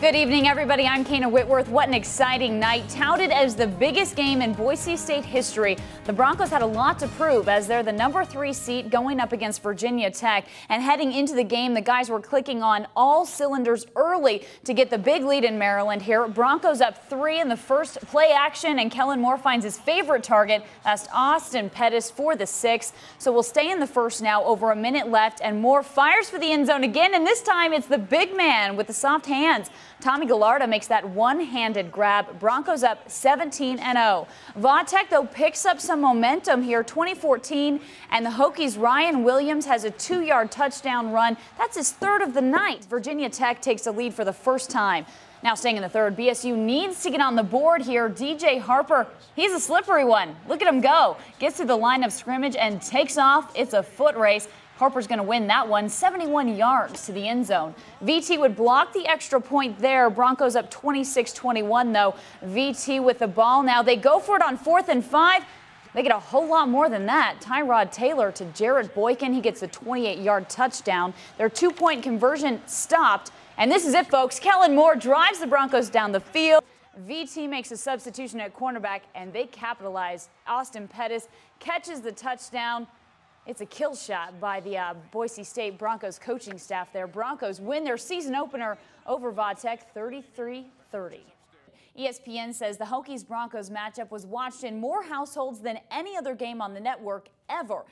Good evening, everybody. I'm KAYNA Whitworth. What an exciting night. Touted as the biggest game in Boise State history, the Broncos had a lot to prove as they're the #3 seed going up against Virginia Tech. And heading into the game, the guys were clicking on all cylinders early to get the big lead in Maryland here. Broncos up 3 in the first play action, and Kellen Moore finds his favorite target. That's Austin Pettis for the 6th. So we'll stay in the first now, over a minute left, and Moore fires for the end zone again, and this time it's the big man with the soft hands. Tommy Gallarda makes that one-handed grab. Broncos up 17-0. Vautech, though, picks up some momentum here, 2014, and the Hokies' Ryan Williams has a 2-yard touchdown run. That's his 3rd of the night. Virginia Tech takes the lead for the first time. Now staying in the 3rd, BSU needs to get on the board here. DJ Harper, he's a slippery one. Look at him go. Gets to the line of scrimmage and takes off. It's a foot race. Harper's going to win that one, 71 yards to the end zone. VT would block the extra point there. Broncos up 26-21, though. VT with the ball now. They go for it on 4th and 5. They get a whole lot more than that. Tyrod Taylor to Jared Boykin. He gets a 28-yard touchdown. Their 2-point conversion stopped. And this is it, folks. Kellen Moore drives the Broncos down the field. VT makes a substitution at cornerback, and they capitalize. Austin Pettis catches the touchdown. It's a kill shot by the Boise State Broncos coaching staff there. Broncos win their season opener over Vautech 33-30. ESPN says the Hokies-Broncos matchup was watched in more households than any other game on the network ever.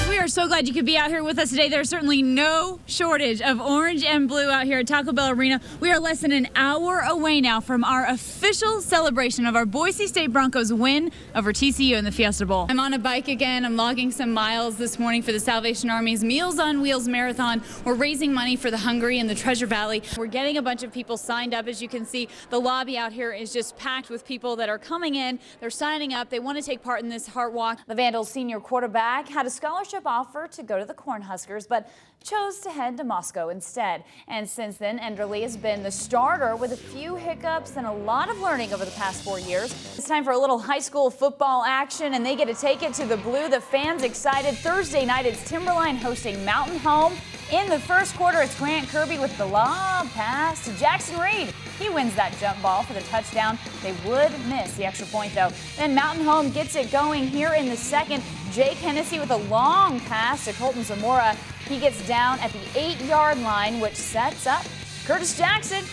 We are so glad you could be out here with us today. There's certainly no shortage of orange and blue out here at Taco Bell Arena. We are less than an hour away now from our official celebration of our Boise State Broncos win over TCU in the Fiesta Bowl. I'm on a bike again. I'm logging some miles this morning for the Salvation Army's Meals on Wheels Marathon. We're raising money for the hungry in the Treasure Valley. We're getting a bunch of people signed up. As you can see, the lobby out here is just packed with people that are coming in. They're signing up. They want to take part in this Heart Walk. The Vandals senior quarterback had a scholarship offer to go to the Cornhuskers, but chose to head to Moscow instead. And since then, Enderle has been the starter with a few hiccups and a lot of learning over the past 4 years. It's time for a little high school football action, and they get to take it to the blue. The fans excited. Thursday night, it's Timberline hosting Mountain Home. In the first quarter, it's Grant Kirby with the lob pass to Jackson Reed. He wins that jump ball for the touchdown. They would miss the extra point, though. Then Mountain Home gets it going here in the second. Jake Hennessy with a long pass to Colton Zamora. He gets down at the 8-yard line, which sets up Curtis Jackson.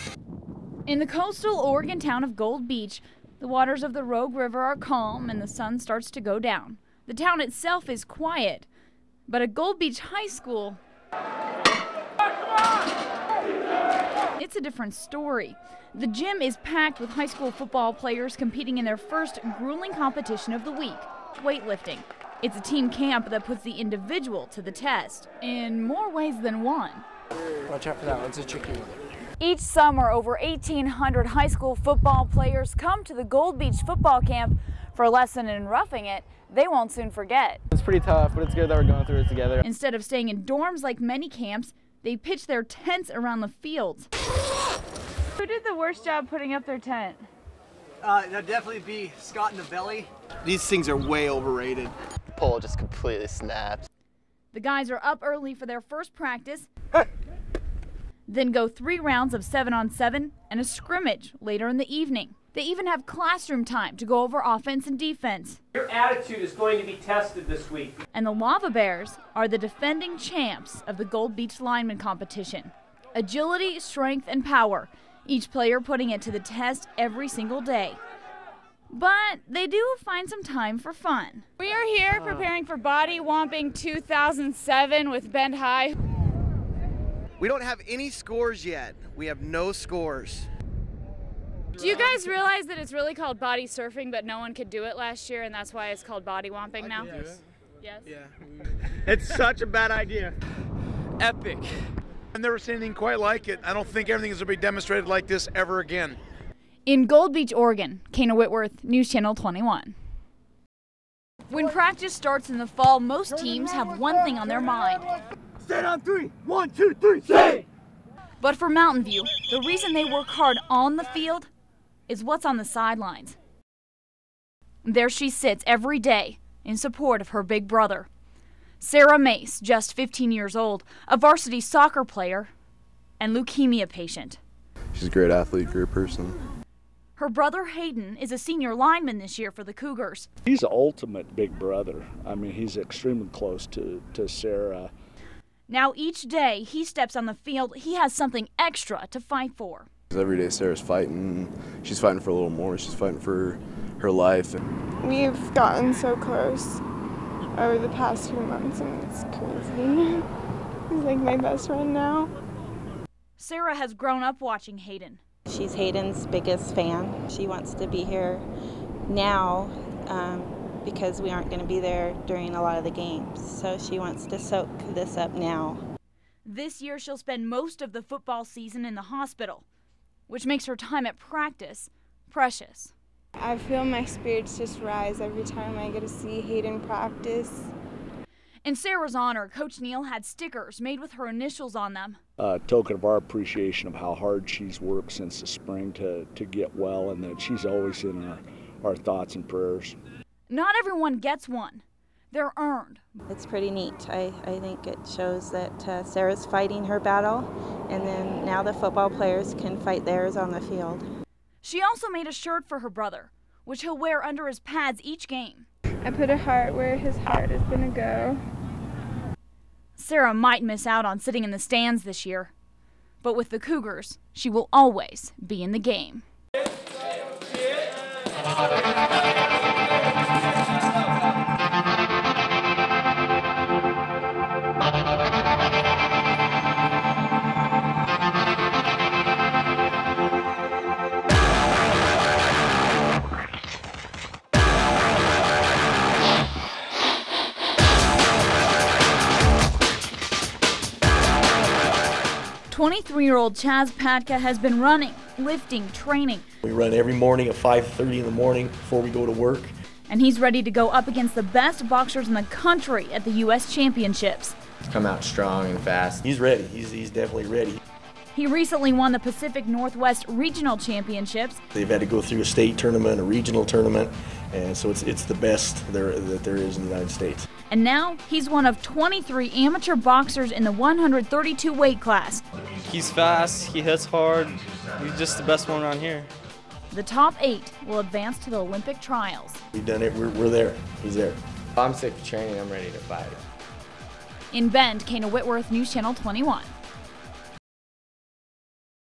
In the coastal Oregon town of Gold Beach, the waters of the Rogue River are calm and the sun starts to go down. The town itself is quiet, but at Gold Beach High School, it's a different story. The gym is packed with high school football players competing in their first grueling competition of the week, weightlifting. It's a team camp that puts the individual to the test in more ways than one. Watch out for that one, it's a tricky one. Each summer, over 1,800 high school football players come to the Gold Beach football camp for a lesson in roughing it they won't soon forget. It's pretty tough, but it's good that we're going through it together. Instead of staying in dorms like many camps, they pitch their tents around the fields. Who did the worst job putting up their tent? That'd definitely be Scott in the belly. These things are way overrated. The pole just completely snaps. The guys are up early for their first practice, then go 3 rounds of 7-on-7 and a scrimmage later in the evening. They even have classroom time to go over offense and defense. Your attitude is going to be tested this week. And the Lava Bears are the defending champs of the Gold Beach lineman competition. Agility, strength, and power, each player putting it to the test every single day. But they do find some time for fun. we are here preparing for Body Womping 2007 with Bend High. We don't have any scores yet. We have no scores. Do you guys realize that it's really called body surfing, but no one could do it last year, and that's why it's called body womping now? Yes. Yes? Yeah. It's such a bad idea. Epic. I've never seen anything quite like it. I don't think everything is going to be demonstrated like this ever again. In Gold Beach, Oregon, KAYNA Whitworth, News Channel 21. When practice starts in the fall, most teams have one thing on their mind. Stand on 3. 1, 2, 3, stay! But for Mountain View, the reason they work hard on the field is what's on the sidelines. There she sits every day in support of her big brother. Sarah Mace, just 15 years old, a varsity soccer player and leukemia patient. She's a great athlete, great person. Her brother Hayden is a senior lineman this year for the Cougars. He's the ultimate big brother. I mean, he's extremely close to Sarah. Now each day he steps on the field, he has something extra to fight for. Every day Sarah's fighting. She's fighting for a little more. She's fighting for her life. We've gotten so close over the past few months, and it's crazy. He's like my best friend now. Sarah has grown up watching Hayden. She's Hayden's biggest fan. She wants to be here now because we aren't going to be there during a lot of the games. So she wants to soak this up now. This year she'll spend most of the football season in the hospital, which makes her time at practice precious. I feel my spirits just rise every time I get to see Hayden practice. In Sarah's honor, Coach Neal had stickers made with her initials on them. A token of our appreciation of how hard she's worked since the spring to get well, and that she's always in our thoughts and prayers. Not everyone gets one. They're earned. It's pretty neat. I think it shows that Sarah's fighting her battle, and then now the football players can fight theirs on the field. She also made a shirt for her brother, which he'll wear under his pads each game. I put a heart where his heart is going to go. Sarah might miss out on sitting in the stands this year, but with the Cougars, she will always be in the game. 23-year-old Chaz Patka has been running, lifting, training. We run every morning at 5:30 in the morning before we go to work. And he's ready to go up against the best boxers in the country at the U.S. Championships. Come out strong and fast. He's ready. He's definitely ready. He recently won the Pacific Northwest Regional Championships. They've had to go through a state tournament, a regional tournament, and so it's the best that there is in the United States. And now he's one of 23 amateur boxers in the 132 weight class. He's fast, he hits hard, he's just the best one around here. The top 8 will advance to the Olympic trials. We've done it, we're there, he's there. I'm sick of training, I'm ready to fight. In Bend, KAYNA Whitworth, News Channel 21.